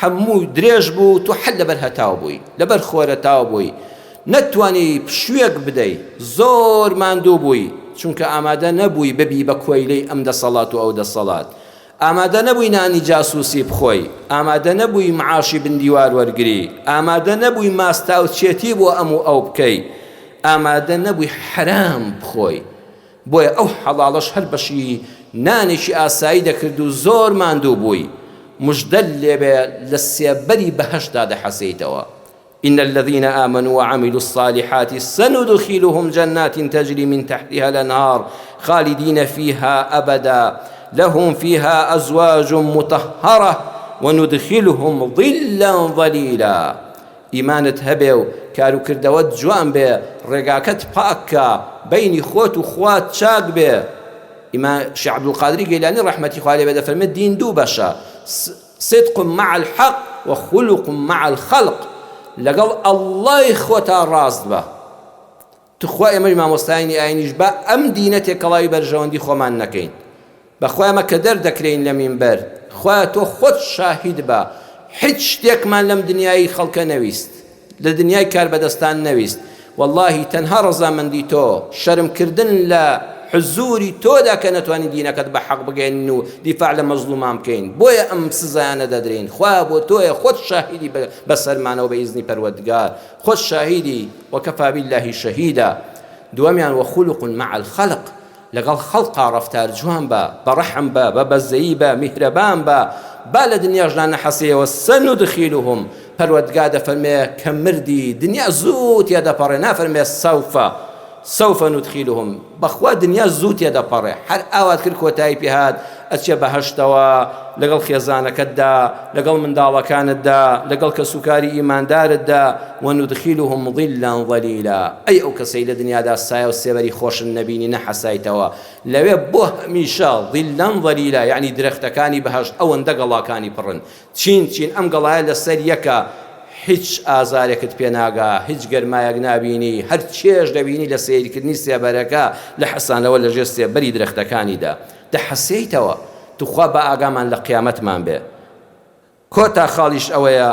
هەموو درێژ بوو، تو حەد لەبەر هەتاو بووی، لەبەر خۆرەتاو بووی، نەتوانی پشوێک بدەی، زۆر ماندوو بووی، چونکە ئامادە نەبووی ببی بە کۆیلەی ئەم دەسەڵات و ئەو دەسەڵات، ئامادە نەبووی نانی جاسووسی بخۆی، ئامادە نەبووی معاشی بندیوار وەرگری، ئامادە نەبووی ماستاوچێتی بۆ ئەم و ئەو بکەی، ئامادە نەبووی حرام بخۆی. بۆیە ئەو حەڵاڵەش هەر بەشی نانێکی ئاسایی دەکرد و زۆر ماندوو بووی. مژدە لێبێ لە سێبەری بەهەشتا دەحەسەیتەوە. إن الذين آمنوا وعملوا الصالحات سندخلهم جنات تجري من تحتها الأنهار خالدين فيها أبدا لهم فيها أزواج مطهرة وندخلهم ظلا ظليلا. إيمانت هبيو كارو كردوات جوان بي رقاكت باكا بين خوت وخوات شاق بي. إمام شيخ عبد القادر جيلاني رحمة الله عليه بدأ فرمي الدين دو بشا صدق مع الحق وخلق مع الخلق. لەگەڵ ئەڵڵای خۆتا ڕاست بە. توخوا ئێمە مامۆستایانی ئاینیش بە ئەم دینە تێکەڵاوی بەرژەوەندی خۆمان نەکەین. بەخوا ئەمە کە دەردەکرێین لە مینبەر، خوا تۆ خۆت شاهید بە، هیچ شتێکمان لەم دنیای خەڵکە نەویست، لە دنیای کار بەدەستان نەویست. واللهی تەنها ڕەزامەندی تۆ، شەرمکردن لە حزوری تۆدا کە نەتوانین دینەکەت بە حەق بگەین و دیفاع لە مەزلومان بکەین. بۆیە ئەم سزایانە دەدرێن. خوا بۆ تۆیە، خۆت شاهیدی بەسەرمانەوە بە ئیزنی پەروەردگار، خۆت شاهیدی وەکەفا بالله شەهیدا. دووەمیان وەخولق مع الخەلق، لەگەڵ خەڵقا ڕەفتار جوان بە، بەڕەحم بە، بە بەزەیی بە، میهرەبان بە. با لە دنیاژدا نەحەسەیەوە سەنودخیلهم، پەروەردگار دەفەرمێ کە مردی دنیا زوو تێدەپەڕێ، نافەرمێ سوف ندخلهم. بەخوا دنیا زوو تێدەپەڕێ، هەر ئاوات کرد کۆتایی پێهات ئەچێ بەهەشتەوە لەگەڵ خێزانەکەتدا، لەگەڵ منداڵەکانتدا، لەگەڵ کەسوکاری ئیماندارتدا. وندخلهم ظلا ظلیلا. ئەی ئەو کەسەی لە دنیادا سایە و سێبەری خۆشن نەبینی نەحەسایتەوە، لەوێ بۆ هەمیشە ظلا ظلیلا، یعنی درەختەکانی بەهەشت ئەوەندە گەڵاکانی پڕن. چین ئەم گەڵایە لەسەر یەکە، هیچ ئازارێکت پێ ناگا، هیچ گەرمایەک نابینی، هەر چێژ دەبینی لە سەیرکردنی سێبەرەکە لە حەسانەوە لەژێر سێبەری درەختەکانیدا دەحەسەیتەوە. توخوا بە ئاگامان لە قیامەتمان بێ. کۆتا خاڵیش ئەوەیە،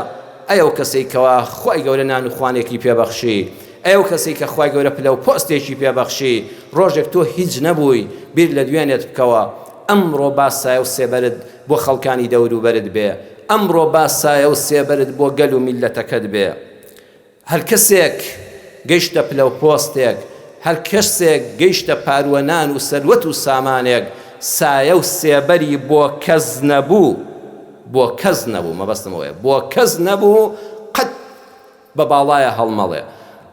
ئەو کەسەی کەوا خوای گەورە نان و خوانێکی پێبەخشی، ئەو کەسەی کە خوای گەورە پلە و پۆستێکی پێبەخشی، ڕۆژێک تۆ هیچ نەبووی بیر لە دوێنێت بکەوە. ئەمڕۆ با سایە و سێبەرت بۆ خەڵکانی دەوروبەرت بێ، ئەمڕۆ با سایە و سێبەرت بۆ گەل و میلەتەکەت بێ. هەر کەسێک گەیشتە پلە و پۆستێک، هەر کەسێک گەیشتە پاروەنان و سەروەت و سامانێک، سایە و سێبەری بۆ کەس نەبوو، مەبەستمەوەیە، بۆ کەس نەبوو، قەت بە باڵایە هەڵمەڵێ،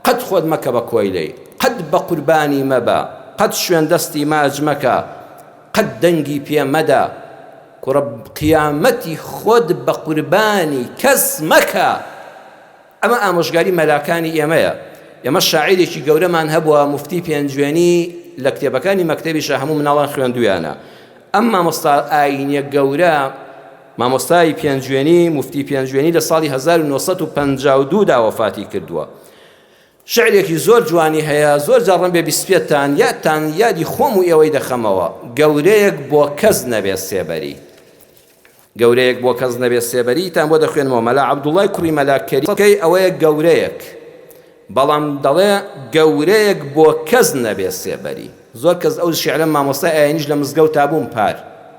قەت خۆت مەکە بە کۆیلەی، قەت بە قوربانی مەبە، قەت شوێن دەستی ماج مەکە، قەت دەنگی پێ مەدە، کوڕە قیامەتی خۆت بە قوربانی کەس مەکە. ئەمە ئامۆژگاری مەلاکانی ئێمەیە. ئێمە شاعیرێکی گەورەمان هەبووە، مفتی پێنجوێنی، لە کتێبەکانی مەکتەبیشە هەموو مناڵان خوێندویانە. ئەم مامۆستا ئاینیە گەورە، مامۆستای پێنجوێنی، مفتی پێنجوێنی لە ساڵی 1952 دا وەفاتی کردووە. شعرێکی زۆر جوانی هەیە، زۆر جاڕم بێ بیسپێتان یادتان یادی خۆم و ئێوەی دەخەمەوە. گەورەیەک بۆ کەس نەبێ سێبەری، گەورەیەک بۆ کەس نەبێ سێبەری تان بۆ دەخوێنمەوە. مەلا عەبدوڵای کوڕی مەلاکەری ئەوەیە گەورەیەک، بەڵام دەڵێ گەورەیەک بۆ کەس نەبێ سێبەری. زۆر کەس ئەو شیعرە مامۆستای ئاینیش لە مزگەوت تابووم پار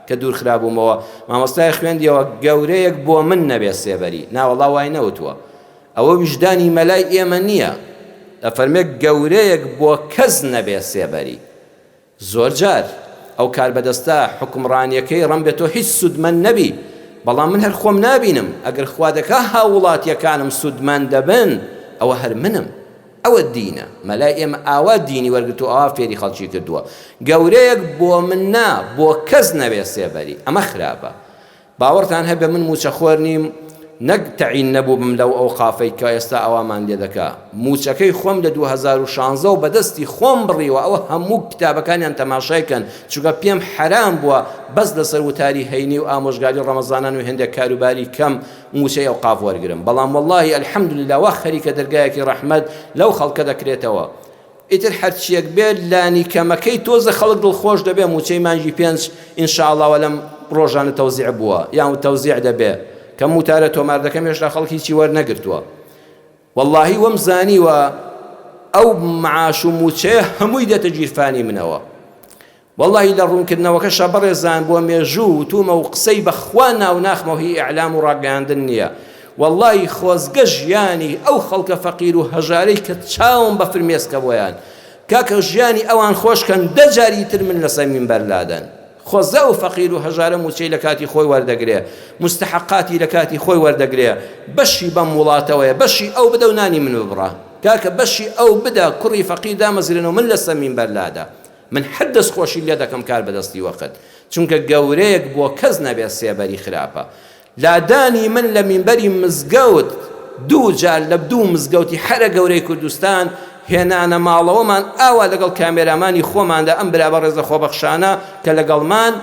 کە دوور خرابوومەوە، مامۆستای خوێندیەوە گەورەیەک بۆ من نەبێ سێبەری. ناوەڵا وای نەوتووە، ئەوە وجدانی مەلای ئێمە نییە. ئەفەرمێ گەورەیەک بۆ کەس نەبێ سێبەری. زۆر جار ئەو کار بەدەستە حکومڕانیەکەی ڕەم بێتۆ هیچ سودمەند نەبی، بەڵام من هەر خۆم نابینم. ئەگەر خوا دەکا هاوڵاتیەکانم سودمەند دەبن، ئەوە هەر منم. ئەوە دینە. مەلای ئێمە ئاوا دینی وەرگرتووە، ئاوا فێری خەڵکی کردووە. گەورەیەک بۆ من نا، بۆ کەس نەبێ سێبەری. ئەمە خراپە. باوەڕتان هەبێ من موچەخۆر نیم، نەک تەعین نەبووم لەو ئەو قافەی کە ئێستا ئەوامان لێ دەکا. موچەکەی خۆم لە 2016 و بەدەستی خۆم بڕیوە. ئەوە هەموو کتابەکانیان تەماشایکەن، چونکە پێم حرام بووە بەس لەسەر وتاری هەینی و ئامۆژگاری ڕەمەزانان و هێندێک کاروباری کەم موچەی ئەو قاف وەرگرم. بەڵام وەڵڵاهی ئەلحەمدوللیلا وا خەریکە دەرگایەکی ڕەحمەت لەو خەڵکە دەکرێتەوە. ئیتر هەرچیەک بێت لانی کەمەکەی تۆزە خەڵک دڵخۆش دەبێ. موچەی مانجی 5 ئینشاءڵڵا لەم ڕۆژانە تەوزیع بووە، یان تەوزیع دەبێ کەم وتارە تۆماردەکەم هێشتا خەڵکی چی وەرنەگرتووە. وەڵڵاهی وەم زانیوە ئەو معاش و موچەیە هەمووی دێتە گیرفانی منەوە. والله لە ڕوونکردنەوەکەشە بەڕێزان بۆ مێژوو تومە و قسەی بەخوا ناو ناخمەوە هی ئیعلام و ڕاگەیاندن نییە. والله خۆزگە ژیانی ئەو خەڵکە فەقیر و هەژارەی کە چاوم بە فرمێسکە بۆیان کاکە ژیانی ئەوان خۆشکەن دە جاری تر من لەسەر مینبەر لادەن. خۆزە و فەقیر و هەژارە موچەی لە کاتی خۆی وەردەگرێ، مستحقاتی لە کاتی خۆی وەردەگرێ، بەشی بەم وڵاتەوەیە، بەشی ئەو بدە و نانی من ببڕە. کاکە بەشی ئەو بدە کوڕی فەقیر دامەزرێنەوە من لەسەر مینبەر لادا. من حد دەستخۆشی لێ دەکەم کار بەدەستی وەقت، چونکە گەورەیەک بۆ کەس نەبێت سێبەری خراپە. لادانی من لە مینبەری مزگەوت دوو جار لە دوو مزگەوتی هەرە گەورەی کوردستان هێنانە ماڵەوەمان ئاوا لەگەڵ کامێرامانی خۆماندا ئەم برا بە ڕێزە خۆبەخشانە کە لەگەڵمان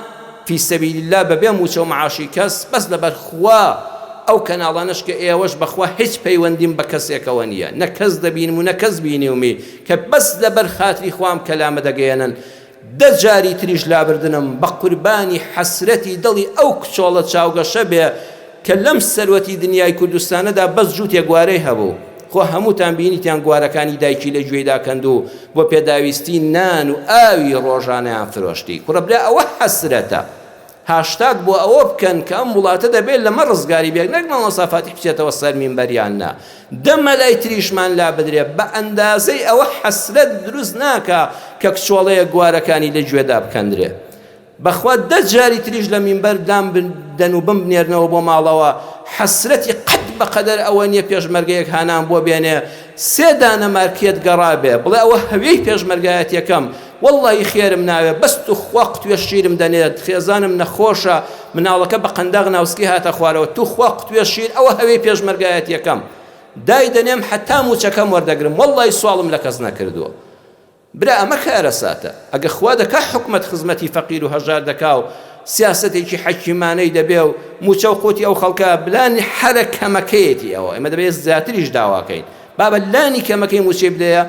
فی سەبیل الله بەبێ موچە و معاشی کەس بەس لەبەر خوا ئەو کەناڵانەش کە ئێوەش بەخوا هیچ پەیوەندیم بە کەسێکەوە نییە، نە کەس دەبینم و نە کەس بینیومی کە بەس لەبەر خاتری خوام کەلامە دەگەێنن. دە جاری تریش لابردنم بە قوربانی حەسرەتی دڵی ئەو کچۆڵە چاوگەشە بێ کە لەم سەروەتی دنیای کوردستانەدا بەس جووتێ گوارەی هەبوو. خۆ هەمووتان بینیتیان گوارەکانی دایکی لە گوێدا کەند و بۆ پێداویستی نان و ئاوی ڕۆژانەیان فرۆشتی. کوڕە برا ئەوە حەسرەتە. هاشتاگ بۆ ئەوە بکەن کە ئەم وڵاتە دەبێت لەمە ڕزگاری بێت، نەک مامۆستا فاتح بچێتەوە سەر مینبەریان نا. دە مەلای تریشمان لا بدرێ بە ئەندازەی ئەوە حەسرەت دروست ناکە کە کچۆڵەیە گوارەکانی لە گوێدا بکەندرێ. بەخوا دە جاری تریش لە مینبەر دام بدەن و بمبنێرنەوە بۆ ماڵەوە حەسرەتی قەت بەقەدەر ئەوە نییە پێشمەرگەیەک هانان بۆ بێنێ سێ دانە مارکێت گەڕابێ بڵێ ئەوە هەوێی پێشمەرگایەت یەکەم وەڵڵی خێرم ناوێ بەست و خوا قوتوێ شیرم دەنێت خێزانم نەخۆشە مناڵەکە بە قەنداغ ناوسکی هاتە خوارەوە تو خوا قوتوێ شیر ئەوە هەوێی پێشمەرگایەت یەکەم دای دەنێم حتا موچەکەم وەردەگرم وەڵڵی سواڵم لە کەس نەکردووە. برا ئەمە کارەساتە. ئەگە خوا دەکا حکومەت خزمەتی فەقیر و هەژار دەکا و سیاسەتێکی حەکیمانەی دەبێ و موچە و قوتی ئەو خەڵکە بلانی هەرە کەمەکەیەتی ئەوە ئێمە دەبێت زیاتریش داواکەین بابە لانی کەمەکەی موچێ بدەیە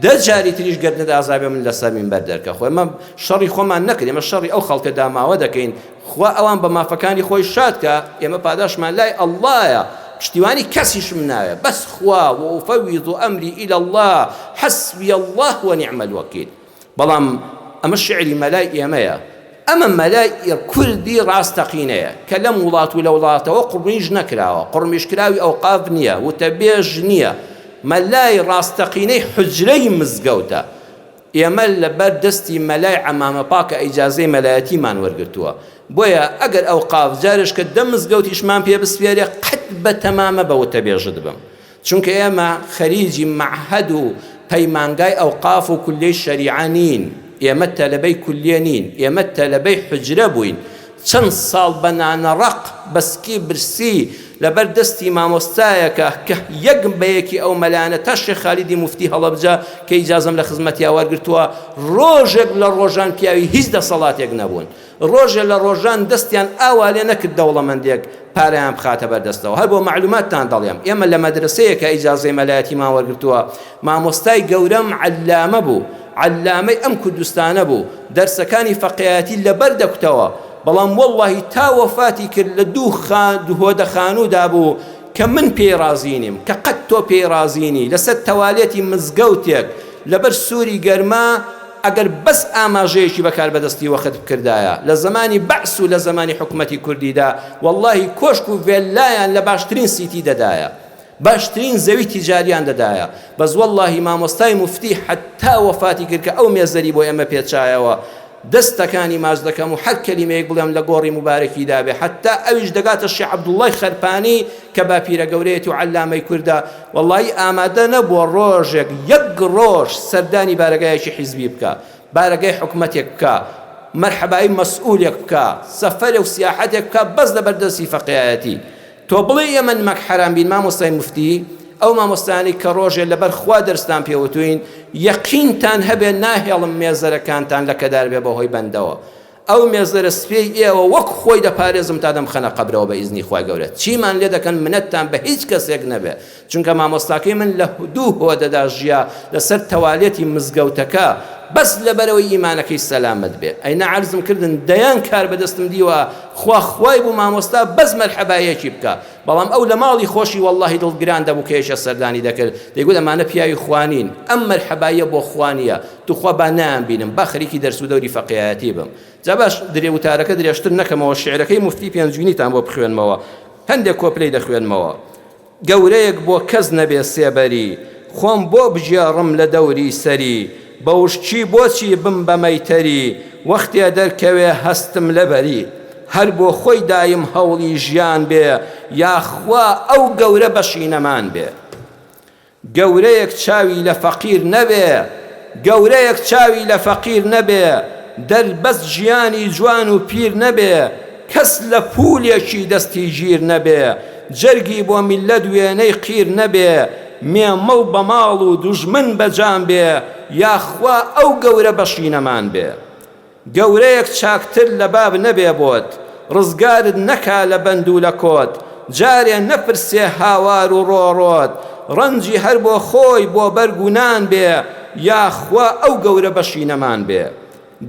دە جاری تریش گەردنە ئازابێ من لەسەر مینبەر دەرکە. خۆ ئێمە شەڕی خۆمان نەکرد، ئێمە شەڕی ئەو خەڵکە داماوە دەکەین. خوا ئەوان بە مافەکانی خۆی شادکە ئێمە پاداشمان لای ئەڵڵایە پشتیوانی کەسیشم ناوێ بەس خوا وأفوض ئەمری إلى الله حسبي الله ونعم الوكيل. بەڵام ئەمە شعری مەلای ئێمەیە، ئەمە مەلای کوردی ڕاستەقینەیە کە لەم وڵات و لە وڵاتەوە قڕمیش نەکراوە، قڕمیش کراوی ئەوقاف نییە وتەبێژ نییە، مەلای ڕاستەقینەی حجرەی مزگەوتە. ئێمە لەبەر دەستی مەلای عەمامە پاکە ئیجازەی مەلایەتیمان وەرگرتووە. بۆیە ئەگەر ئەوقاف جارش کە دە مزگەوتیشمان پێ بسپێرێ قەت بە تەمامە بە وتەبێژت بم، چونکە ئێمە خەریجی مەعهەد و پەیمانگای ئەوقاف و کولیەی شەریعە نین، ئێمە تەلەبەی کولیە نین، ئێمە تەلەبەی حجرە بووین. چەند ساڵ بە نانەڕەق بەسکی برسی لەبەر دەستی مامۆستایەکە کە یەک بەیەکی ئەو مەلانە تا شێخ خالیدی موفتی هەڵەبجە کە ئیجازەم لە خزمەتی وەرگرتووە ڕۆژێک لە ڕۆژان پیاوی هیچ دەسەڵاتێک نەبوون، ڕۆژێک لە ڕۆژان دەستیان ئاوا لێ نەکرد دەوڵەمەندێک پارەیان بخاتە بەردەستەوە. هەر بۆ معلوماتتان دەڵێم ئێمە لە مەدرسەیەکە ئیجازەی مەلایەتیمان وەرگرتووە مامۆستای گەورەم عەلامە بوو، عەلامەی ئەم کوردستانە بوو، دەرسەکانی فەقیهەتی لەبەر دەکوتەوە. بەڵام وەڵڵاهی تا وەفاتی کرد لە دوو هۆدە خانوودا بوو کە من پێی رازینیم کە قەت تۆ پێی رازینی لەسەر تەوالێتی مزگەوتێک لەبەر سووری گەرما ئەگەر بەس ئاماژەیەکی بەکار بەدەستی وەخت بکردایە لە زمانی بەعس و لە زمانی حکومەتی کوردیدا وەڵڵاهی کۆشک و ڤێلایان لە باشترین سیتی دەدایە، باشترین زەوی تیجاریان دەدایە. بەس وەڵڵاهی مامۆستای موفتی حتا وەفاتی کرد کە ئەو مێزەری بۆ ئێمە پێچایەوە دەستەکانی ماچ دەکەم و هەر کەلیمەیەک بڵێم لە گۆڕی مبارەکی دابێ حتا ئەویش دەگاتە شێخ عەبدوڵڵای خەرپانی کە باپیرە گەورەیەتی و عەلامەی کووردە وەڵڵاهی ئامادە نەبووە ڕۆژێک یەک ڕۆژ سەردانی بارەگایەکی حیزبی بکە، بارەگای حکومەتێک بکە، مەرحەبایی مەسئولێک بکە، سەفەرێ و سیاحەتێک بکە بەس لەبەردەستی فەقیهەتی. تۆ بڵێ ئێمە نمەک حەرام بین مامۆستای موفتی ئەو مامۆستانی کە ڕۆژێ لەبەر خوا دەرستان پێوتوین یەقینتان هەبێ ناهێڵم مێزەرەکانتان لە کەدار بێ بەهۆی بەندەوە. ئەو مێزەرە سپێی ئێوە وەک خۆی دەپارێزم تا دەمخەنە قەبرەوە بە ئیزنی خوای گەورە. چیمان لێ دەکەن منەتتان بە هیچ کەسێک نەبێ، چونکە مامۆستاکەی من لە دوو هۆدەدا ژیا لەسەر تەوالێتی مزگەوتەکە بەس لەبەرەوەی ئیمانەکەی سەلامەت بێ. ئەینا عەرزم کردن دەیان کار بەدەستم دیوە خوای بوو مامۆستا بەس مەرحەبایەکی بکە، بەڵام ئەو لە ماڵی خۆشی وەڵڵاهی دڵگران دەبوو کە هێشە سەردانی دەکرد، دەیگوت ئەمانە پیاوی خوانین، ئەم مەرحەباییە بۆ خوانیە، توخوا با نایانبینم، با خەریکی دەرس و دەوری فەقیهەتی بم. جا باش درێ وتارەکە درێژتر نەکەمەوە، شیعرەکەی موفتی پێنجوینیتان بۆ بخوێنمەوە، هەندێک کۆپلەی دەخوێنمەوە. گەورەیەک بۆ کەس نەبێ سێبەری، خۆم بۆ بژێڕم لە دەوری سەری، بەوشچی بۆچی بم بە مەیتەری، وەختێ دەرکەوێ هەستم لەبەری، هەر بۆ خۆی دایم هەوڵی ژیان بێ، یاخوا ئەو گەورە بەشی نەمان بێ. گەورەیەک چاوی لە فەقیر نەبێ، گەورەیەک چاوی لە فەقیر نەبێ، دەربەست ژیانی جوان و پیر نەبێ، کەس لە پولێکی دەستی گیر نەبێ، جەرگی بۆ میلەت وێنەی قیر نەبێ، مێمەڵ بە ماڵ و دوژمن بەجان بێ، یاخوا ئەو گەورە بەشی نەمان بێ. گەورەیەک چاکتر لە باب نەبێ بۆت، ڕزگارت نەکا لە بەند و لە کۆت، جارێ نەپرسێ هاوار و ڕۆڕۆت، ڕەنجی هەر بۆ خۆی بۆ بەرگ و نان بێ، یاخوا ئەو گەورە بەشی نەمان بێ.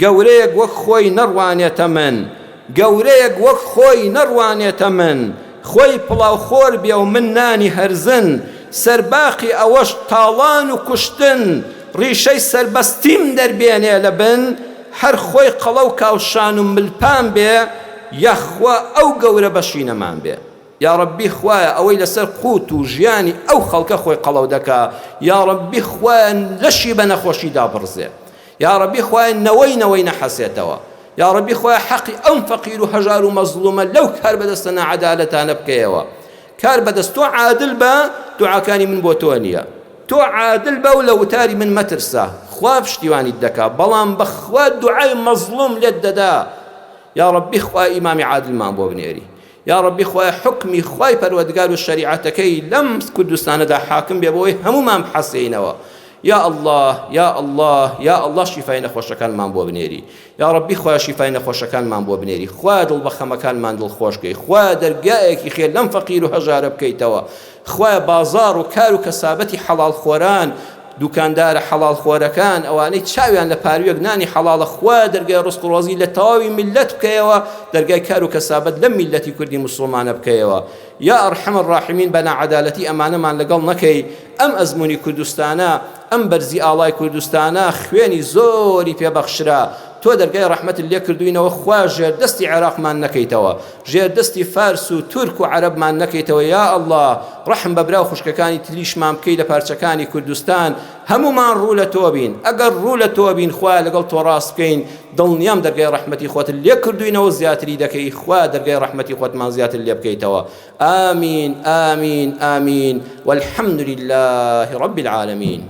گەورەیەک وەک خۆی نەڕوانێتە من، گەورەیەک وەک خۆی نەڕوانێتە من، خۆی پڵاوخۆر بێ و من نانی هەرزن، سەرباقی ئەوەش تاڵان و کوشتن، ڕیشەی سەربەستیم دەربێنێ لە بن، هەر خۆی قەڵە و کاوشان و ملپان بێ، یاخوا ئەو گەورە بەشی نەمان بێ. یا ڕەبی خوایە ئەوەی لەسەر قوت و ژیانی ئەو خەڵکە خۆی قەڵەو دەکا، یا ڕەبی خوایە لەشی بە نەخۆشی دابڕزێ، یا ڕەبی خوایە نەوەی نەحەسێتەوە، یا ڕەبی خوایە حەقی ئەم فەقیر و هەژار و مەزلومە لەو کار بەدەستە نەعەدالەتانە بکەیەوە. کار بەدەست تۆ عادل بە، دوعاکانی من بۆ تۆ نییە، تۆ عادل بە و لە وتاری من مەترسە، خوا پشتیوانیت دەکا، بەڵام بەخوا دوعای مەزلوم لێت دەدا. یا ڕەبی خوای ئیمامی عادلمان بۆ بنێری، یا ڕەبی خوای حکمی خوای پەروەردگار و شەریعەتەکەی لەم کوردستانەدا حاکم بێ بۆی هەمومان بحەسێنەوە. یا الله یا الله یا الله شیفای نەخۆشەکانمان بۆ بنێری، یا ڕەبی خوای شیفای نەخۆشەکانمان بۆ بنێری، خوا دڵ بە خەمەکانمان دڵخۆشکەی، خوا دەرگایەکی خێر لەم فەقیر و هەژارە بکەیتەوە، خوا بازار و کار و کەسابەتی حەڵاڵ خۆران، دوکاندارە حەڵاڵ خۆرەکان ئەوانەی چاویان لە پارویەک نانی حەڵاڵە، خوا دەرگای ڕزق و ڕۆزی لە تەواوی میلەت بکەیەوە، دەرگای کار و کەسابەت لەم میلەتی کوردی موسڵمانە بکەیەوە. یا ئەرحەم الراحمین بە نەعەدالەتی ئەمانەمان لەگەڵ نەکەی، ئەم ئەزموونی کوردستانە، ئەم بەرزی ئاڵای کوردستانە خوێنی زۆری پێبەخشرا، تۆ دەرگای ڕەحمەتت لێ کردوینەوە، خوا ژێردەستی عێراقمان نەکەیتەوە، ژێردەستی فارس و تورک و عەرەبمان نەکەیتەوە، یا ئەڵڵا ڕەحم بە براو خوشکەکانی تریشمان بکەی لە پارچەکانی کوردستان، هەمومان ڕوو لە تۆ بین، ئەگەر ڕوو لە تۆ بین خوا لەگەڵ تۆ ڕاست بکەین، دڵنیام دەرگای ڕەحمەتی خۆت لێ کردوینەوە زیاتری دەکەی، خوا دەرگای ڕەحمەتی خۆتمان زیاتر لێ بکەیتەوە. آمین آمین آمین والحمد لله رب العالمين.